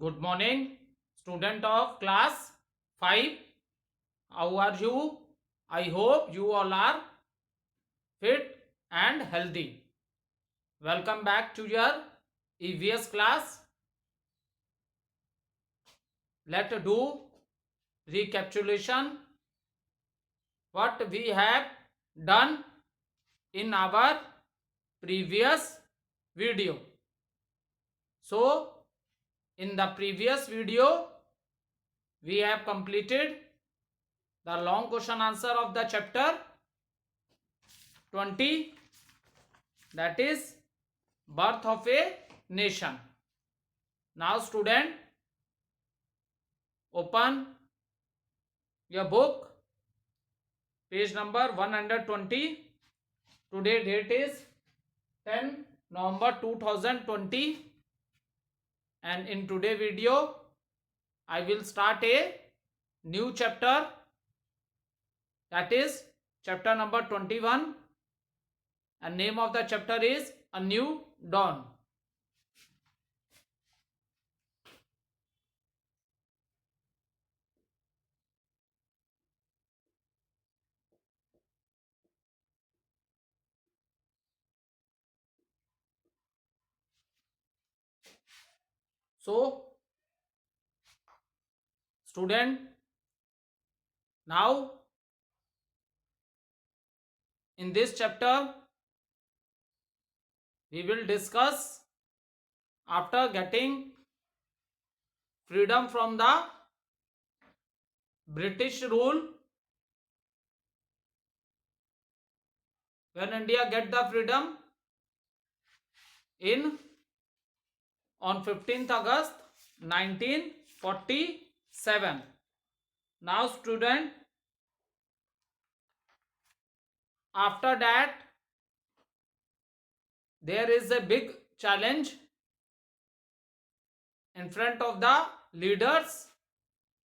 Good morning, student of class 5. How are you? I hope you all are fit and healthy. Welcome back to your EVS class. Let's do recapitulation what we have done in our previous video. So, in the previous video, we have completed the long question answer of the chapter 20, that is birth of a nation. Now student, open your book, page number 120. Today date is 10 November 2020, and in today video I will start a new chapter, that is chapter number 21, and name of the chapter is A New Dawn. So student, now in this chapter we will discuss after getting freedom from the British rule. When India get the freedom in on 15th August 1947. Now student, after that there is a big challenge in front of the leaders,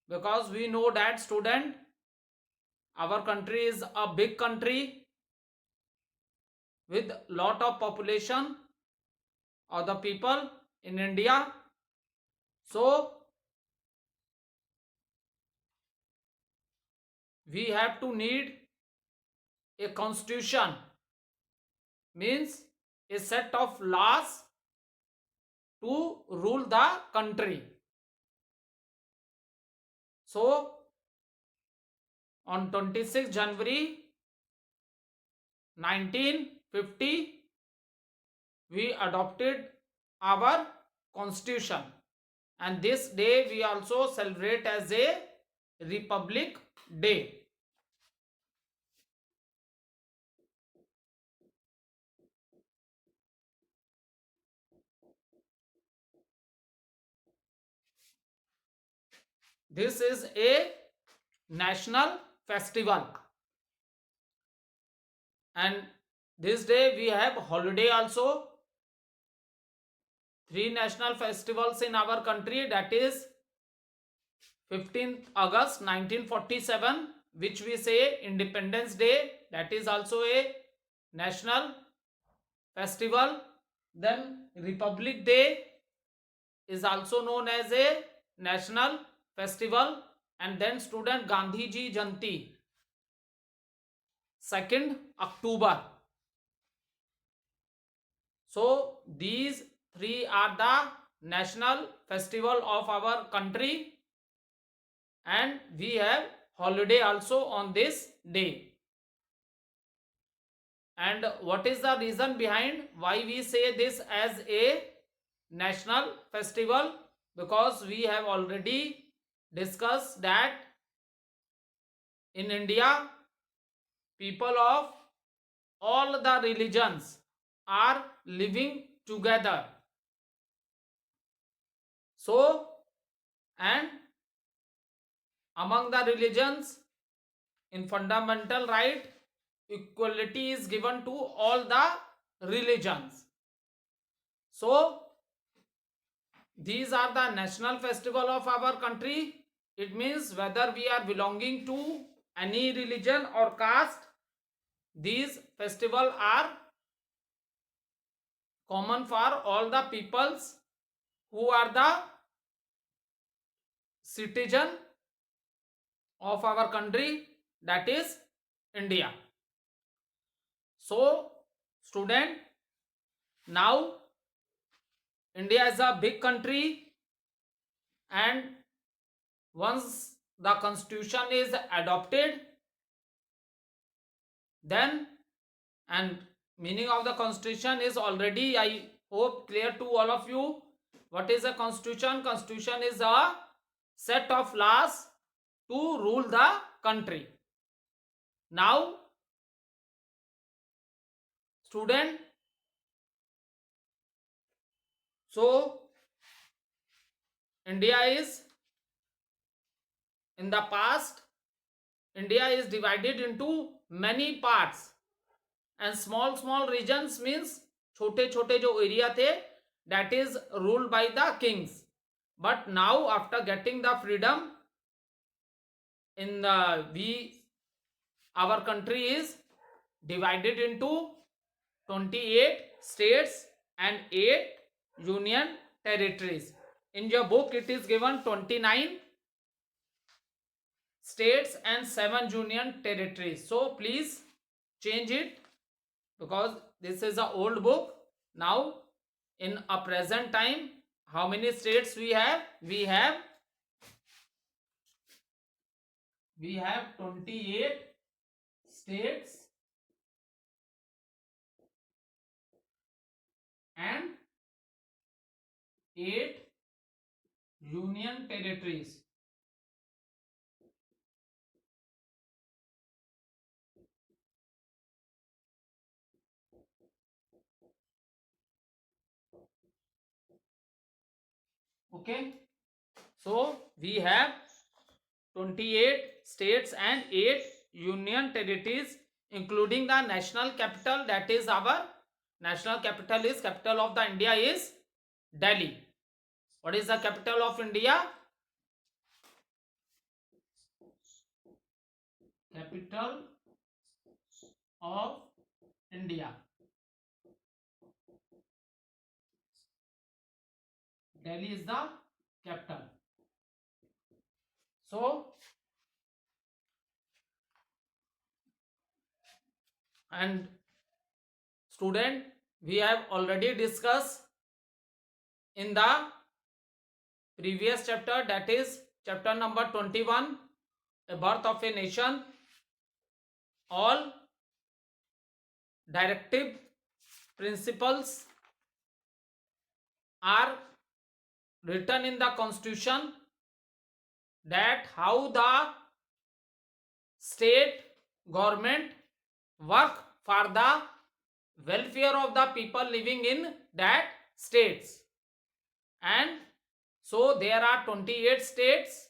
because we know that student, our country is a big country with lot of population of the people in India. So we have to need a constitution, means a set of laws to rule the country. So on 26 January 1950 we adopted our constitution, and this day we also celebrate as a Republic Day. This is a national festival, and this day we have holiday also. Three national festivals in our country, that is 15th August 1947, which we say Independence Day, that is also a national festival. Then Republic Day is also known as a national festival. And then student, Gandhi Ji Jayanti, 2nd October. So these three are the national festival of our country, and we have holiday also on this day. And what is the reason behind why we say this as a national festival? Because we have already discussed that in India, people of all the religions are living together. So, and among the religions, in fundamental right, equality is given to all the religions. So these are the national festival of our country. It means whether we are belonging to any religion or caste, these festivals are common for all the peoples who are the citizen of our country, that is India. So student, now India is a big country, and once the constitution is adopted, then, and meaning of the constitution is already, I hope, clear to all of you. What is a constitution? Constitution is a set of laws to rule the country. Now student, so India is, in the past, India is divided into many parts, and small small regions means छोटे छोटे जो area थे, that is ruled by the kings. But now after getting the freedom, in the our country is divided into 28 states and 8 union territories. In your book it is given 29 states and 7 union territories. So please change it, because this is an old book. Now in a present time, how many states we have? We have 28 states and 8 union territories. Okay, so we have 28 states and 8 union territories, including the national capital, that is our national capital is, capital of the India is Delhi. What is the capital of India? Capital of India, Delhi is the capital. So, and student, we have already discussed in the previous chapter, that is chapter number 21, A Birth of a Nation, all directive principles are written in the constitution, that how the state government work for the welfare of the people living in that states. And so there are 28 states,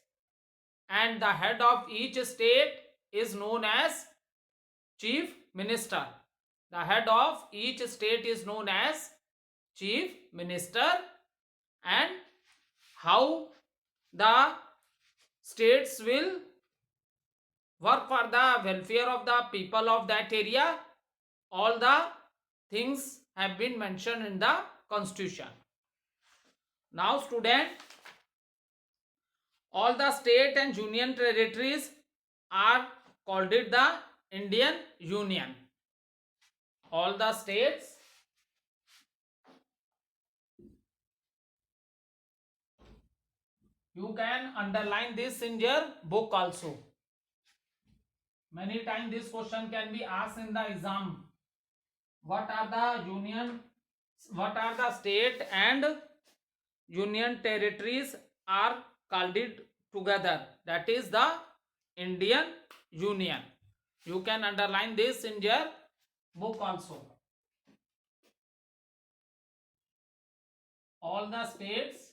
and the head of each state is known as chief minister. The head of each state is known as chief minister. And how the states will work for the welfare of the people of that area, all the things have been mentioned in the constitution. Now student, all the state and union territories are called it the Indian Union. All the states you can underline this in your book also. Many times this question can be asked in the exam. What are the union, what are the state and union territories are called it together? That is the Indian Union. You can underline this in your book also. All the states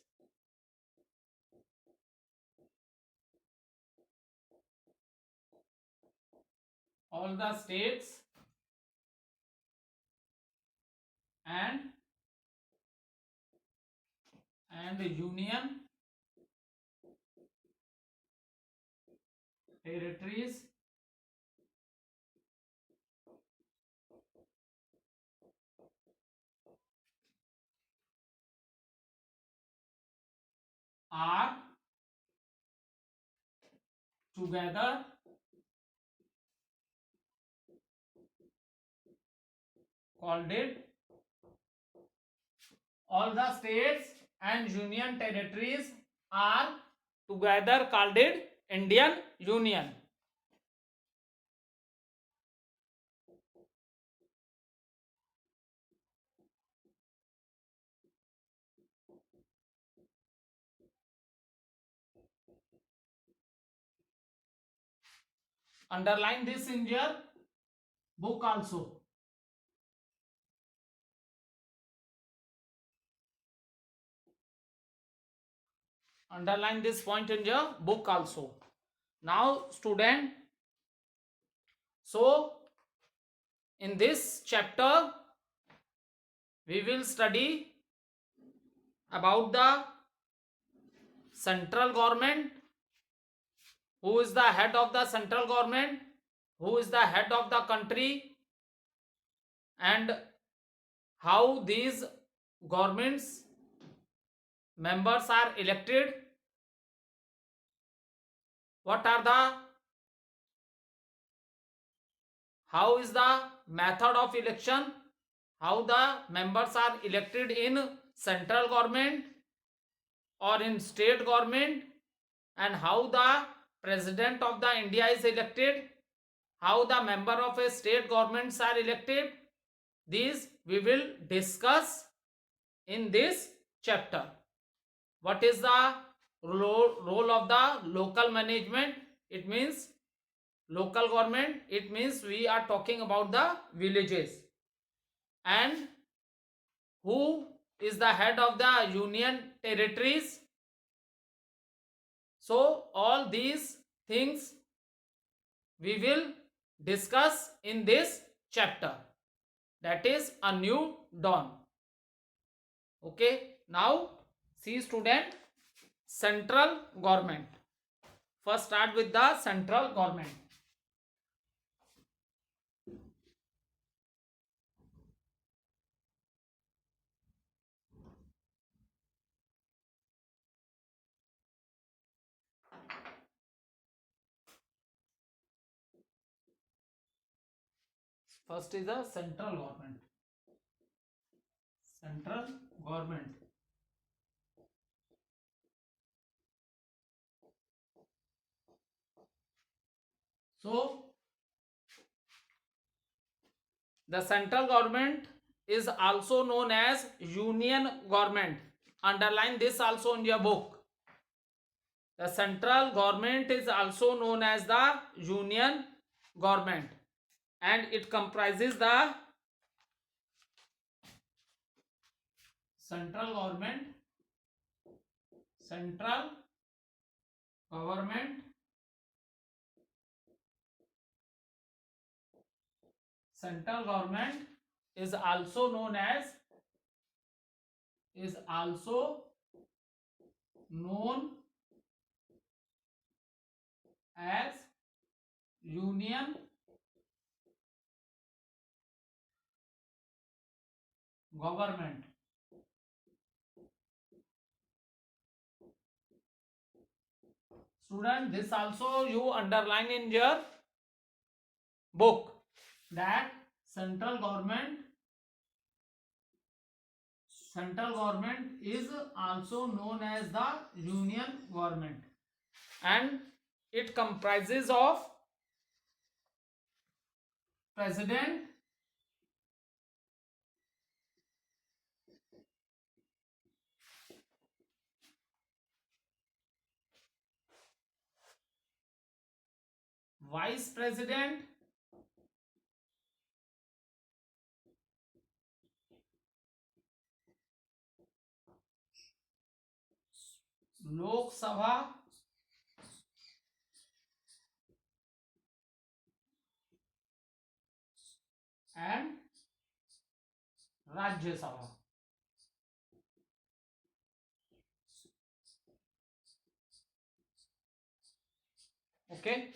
and union territories are together called it all the states and union territories are together called it Indian Union. Underline this in your book also. Underline this point in your book also. Now student, so in this chapter we will study about the central government, who is the head of the central government, who is the head of the country, and how these governments members are elected, what are the, how is the method of election, how the members are elected in central government or in state government, and how the president of the India is elected, how the member of a state governments are elected. These we will discuss in this chapter. What is the role of the local management? It means local government, it means we are talking about the villages. And who is the head of the union territories? So all these things we will discuss in this chapter, that is a new dawn. Okay, now see student, central government. First start with the central government. First is the central government. Central government. So the central government is also known as union government. Underline this also in your book. The central government is also known as the union government, and it comprises the central government, central government, central government is also known as union government. Student, this also you underline in your book, that central government is also known as the union government, and it comprises of president, vice president, Lok Sabha, and Rajya Sabha. Okay,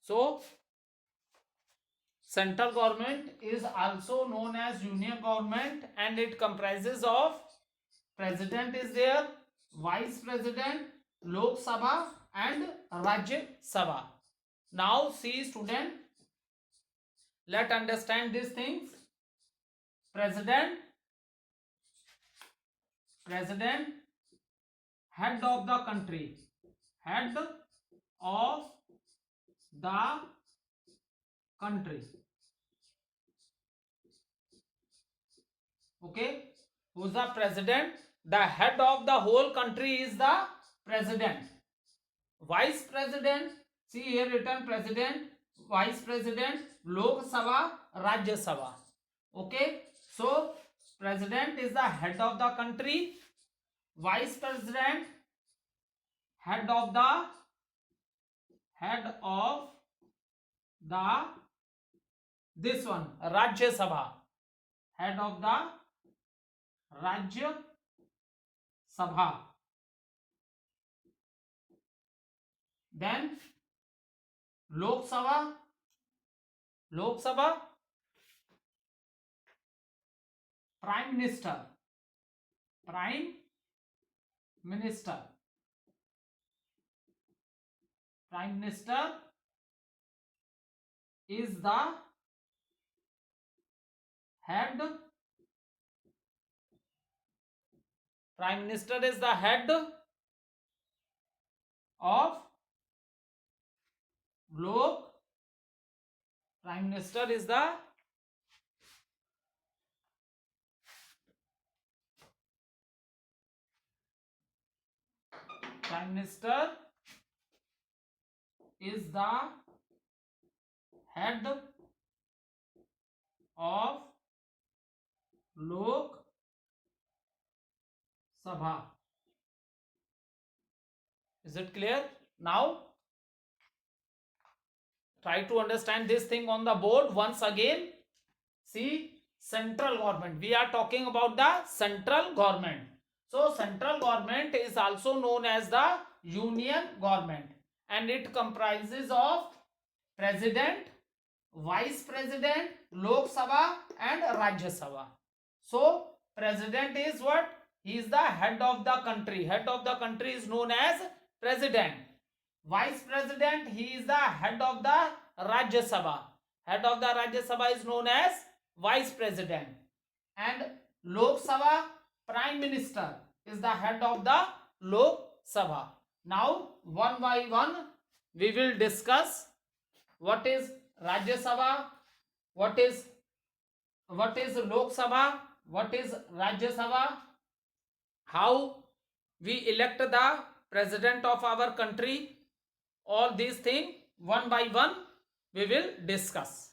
so central government is also known as union government, and it comprises of president is there, vice president, Lok Sabha and Rajya Sabha. Now see student, let understand these things. President, head of the country, head of the country. Okay, who's the president? The head of the whole country is the president. Vice president, see here written president, vice president, Lok Sabha, Rajya Sabha. Okay, so president is the head of the country, vice president head of the this one, Rajya Sabha, head of the Rajya Sabha. Then Lok Sabha, prime minister, prime minister is the head, prime minister is the head of Lok, prime minister is the prime minister is the head of Lok Sabha. Is it clear? Now try to understand this thing on the board once again. See, central government. We are talking about the central government. So central government is also known as the union government, and it comprises of president, vice president, Lok Sabha and Rajya Sabha. So president is what? He is the head of the country. Head of the country is known as president. Vice president, he is the head of the Rajya Sabha. Head of the Rajya Sabha is known as vice president. And Lok Sabha, prime minister is the head of the Lok Sabha. Now one by one we will discuss what is Rajya Sabha, what is Lok Sabha, what is Rajya Sabha, how we elect the president of our country. All these things one by one we will discuss.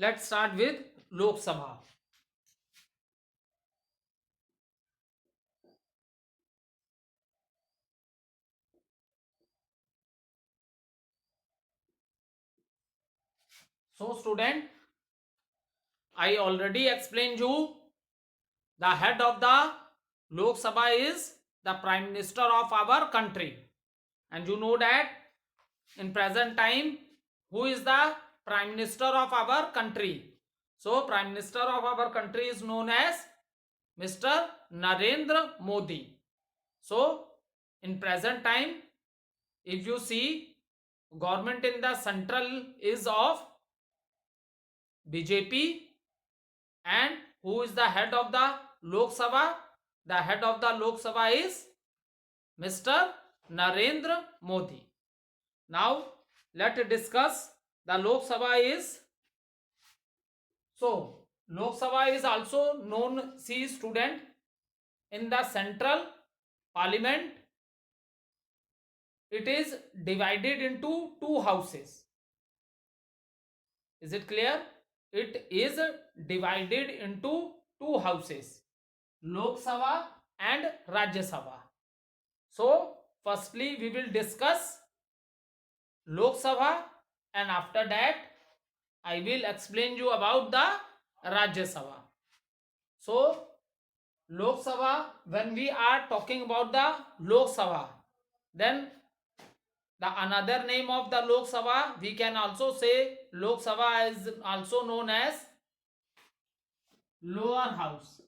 Let's start with Lok Sabha. So student, I already explained you the head of the Lok Sabha is the prime minister of our country, and you know that in present time who is the prime minister of our country? So prime minister of our country is known as Mr. Narendra Modi. So in present time, if you see, government in the central is of BJP, and who is the head of the Lok Sabha? The head of the Lok Sabha is Mr. Narendra Modi. Now let's discuss the Lok Sabha is. So Lok Sabha is also known, see student, in the central parliament. It is divided into two houses. Is it clear? It is divided into two houses. Lok Sabha and Rajya Sabha. So firstly we will discuss Lok Sabha, and after that I will explain you about the Rajya Sabha. So Lok Sabha, when we are talking about the Lok Sabha, then the another name of the Lok Sabha, we can also say Lok Sabha is also known as lower house.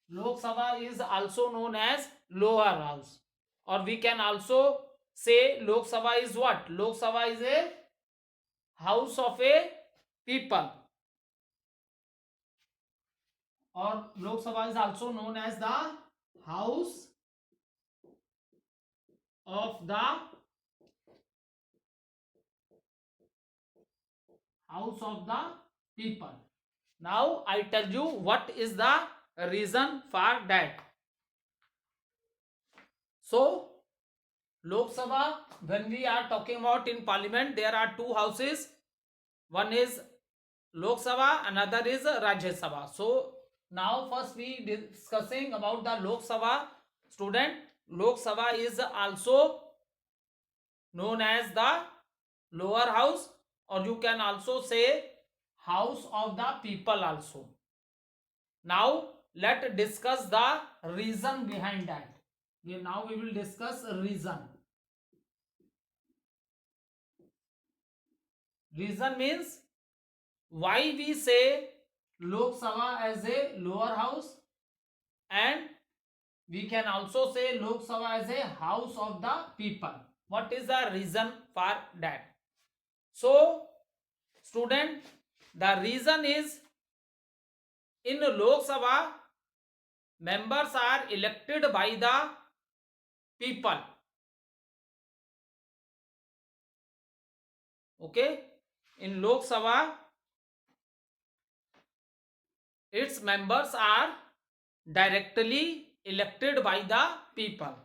Lok Sabha is also known as lower house, or we can also say Lok Sabha is what? Lok Sabha is a house of a people, or Lok Sabha is also known as the house of the people. Now I tell you what is the reason for that. So Lok Sabha, when we are talking about in parliament, there are two houses. One is Lok Sabha, another is Rajya Sabha. So now first we discussing about the Lok Sabha. Student, Lok Sabha is also known as the lower house, or you can also say house of the people also. Now let's discuss the reason behind that. Now we will discuss reason. Reason means why we say Lok Sabha as a lower house, and we can also say Lok Sabha as a house of the people. What is the reason for that? So student, the reason is in Lok Sabha members are elected by the people. Okay, in Lok Sabha its members are directly elected by the people.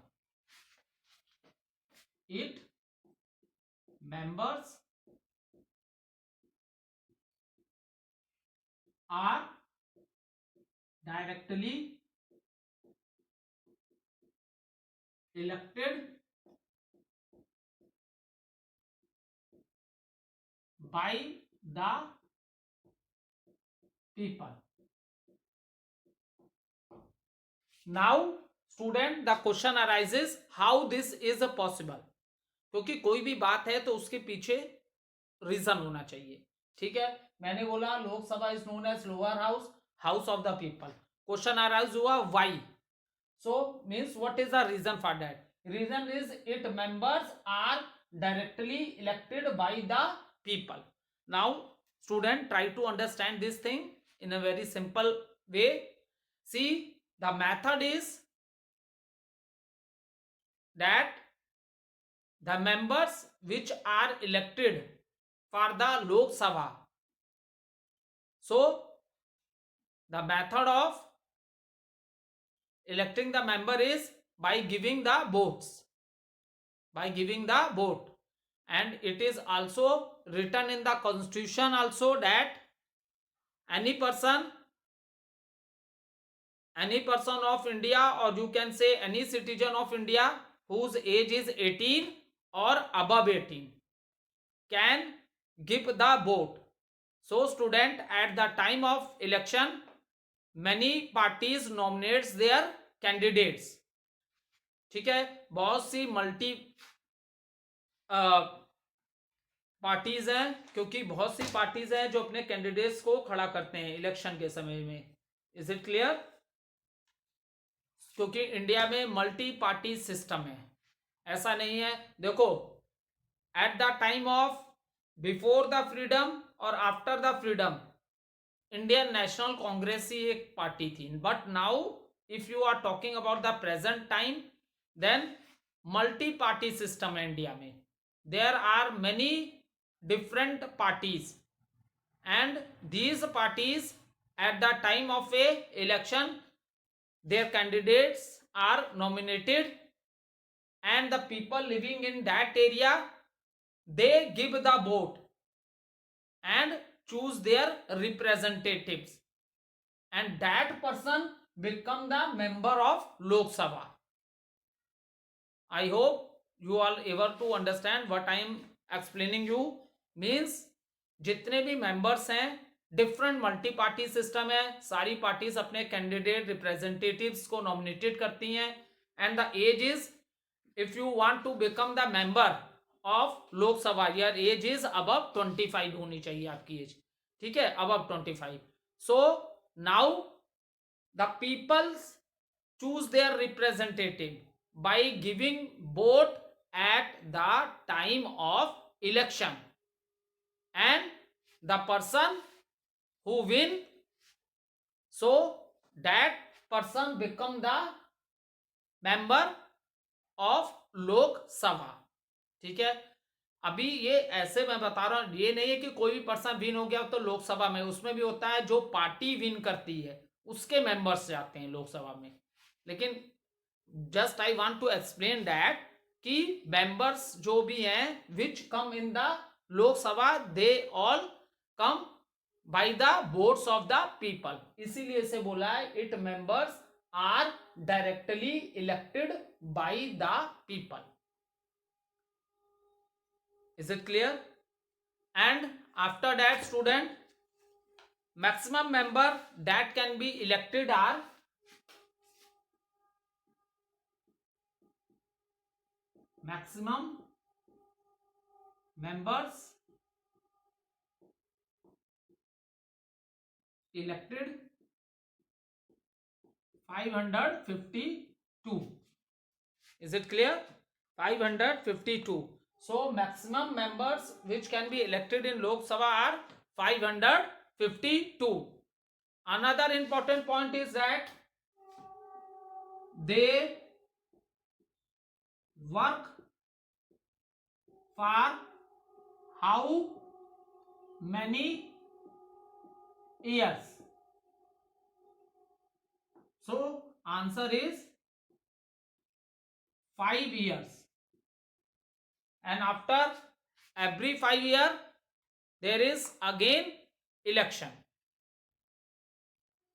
Its members are directly elected by the people. Now student, the question arises how this is possible. क्योंकि कोई भी बात है तो उसके पीछे reason होना चाहिए. ठीक है, मैंने बोला Lok Sabha is known as lower house, house of the people. Question arise हुआ why. So means what is the reason for that? Reason is it members are directly elected by the people. Now student, try to understand this thing in a very simple way. See, the method is that the members which are elected for the Lok Sabha, so the method of electing the member is by giving the votes, by giving the vote. And it is also written in the constitution also that any person of India, or you can say any citizen of India whose age is 18 or above 18 can give the vote. So student, at the time of election many parties nominates their candidates. ठीक है, बहुत सी multi parties हैं, क्योंकि बहुत सी parties हैं जो अपने candidates को खड़ा करते हैं इलेक्शन के समय में. Is it clear? क्योंकि इंडिया में मल्टी पार्टी सिस्टम है, ऐसा नहीं है. देखो, at the time of before the freedom और after the freedom Indian National Congress ही एक पार्टी थी. But now if you are talking about the present time, then multi party system है इंडिया में. There are many different parties, and these parties at the time of a election their candidates are nominated, and the people living in that area they give the vote. and choose their representatives, and that person become the member of Lok Sabha. I hope you all able to understand what I am explaining you. Means जितने भी members हैं, different multi party system है, सारी parties अपने candidate representatives को nominated करती हैं, and the age is, if you want to become the member of Lok Sabha, your age is above 25 होनी चाहिए आपकी एज, ठीक है, above 25. So now the peoples choose their representative by giving vote at the time of election, and the person who win, so that person become the member of Lok Sabha. ठीक है, अभी ये ऐसे मैं बता रहा हूं, ये नहीं है कि कोई भी पर्सन विन हो गया तो लोकसभा में, उसमें भी होता है जो पार्टी विन करती है उसके मेंबर्स जाते हैं लोकसभा में. लेकिन just I want to explain that कि मेंबर्स जो भी हैं which come in the Lok Sabha, they all come by the votes of the people. इसीलिए इसे बोला है it members are directly elected by the people. Is it clear? And after that, student, maximum member that can be elected are maximum members elected 552. Is it clear? 552. So maximum members which can be elected in Lok Sabha are 552. Another important point is that they work for how many years? So answer is 5 years. And after every 5 years there is again election.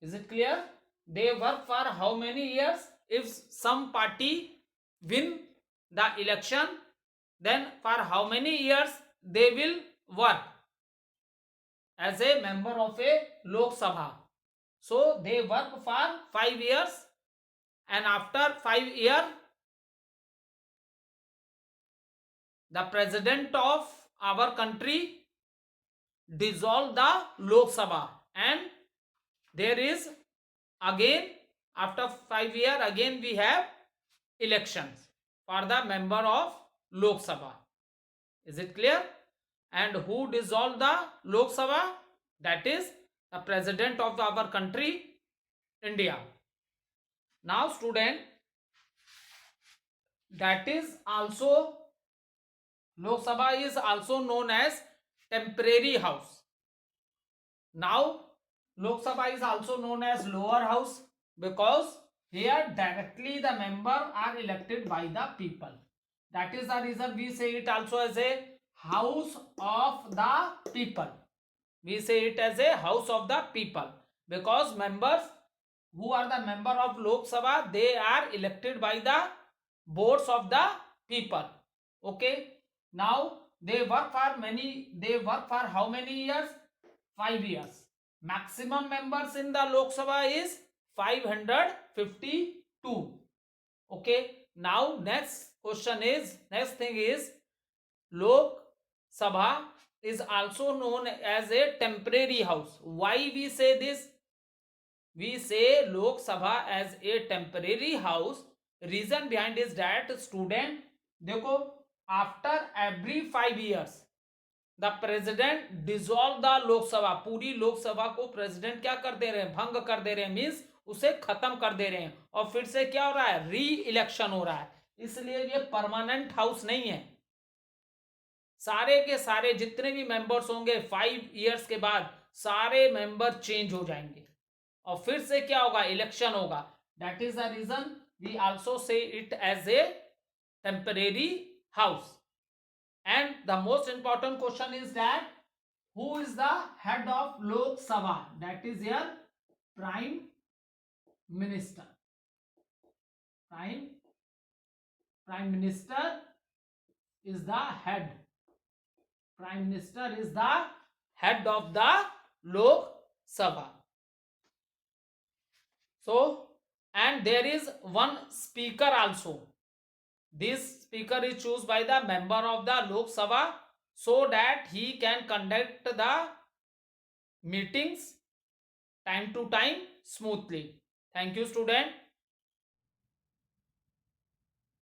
Is it clear? They work for how many years? If some party win the election, then for how many years they will work as a member of a Lok Sabha? So they work for 5 years, and after 5 years the president of our country dissolve the Lok Sabha, and there is again after 5 years again we have elections for the member of Lok Sabha. Is it clear? And who dissolve the Lok Sabha? That is the president of our country, India. Now student, that is also Lok Sabha is also known as temporary house. Now Lok Sabha is also known as lower house because here directly the member are elected by the people. That is the reason we say it also as a house of the people. We say it as a house of the people because members who are the member of Lok Sabha, they are elected by the votes of the people. Okay. Now they work for how many years? 5 years. Maximum members in the Lok Sabha is 552. Okay. Now next thing is Lok Sabha is also known as a temporary house. Why we say this? We say Lok Sabha as a temporary house. Reason behind is that student, देखो, after every 5 years the president dissolve the Lok Sabha. पूरी लोक सभा को president क्या कर दे रहे हैं? भंग कर दे रहे हैं, मीन्स उसे खत्म कर दे रहे हैं, और फिर से क्या हो रहा है? री इलेक्शन हो रहा है. इसलिए ये परमानेंट हाउस नहीं है. सारे के सारे जितने भी मेंबर्स होंगे 5 इयर्स के बाद सारे मेंबर चेंज हो जाएंगे और फिर से क्या होगा? इलेक्शन होगा. That is the reason we also say it as a temporary house. And the most important question is that who is the head of Lok Sabha? That is your prime minister. Prime minister is the head. Prime minister is the head of the Lok Sabha. So, and there is one speaker also. This speaker is chosen by the member of the Lok Sabha so that he can conduct the meetings time to time smoothly. Thank you, student.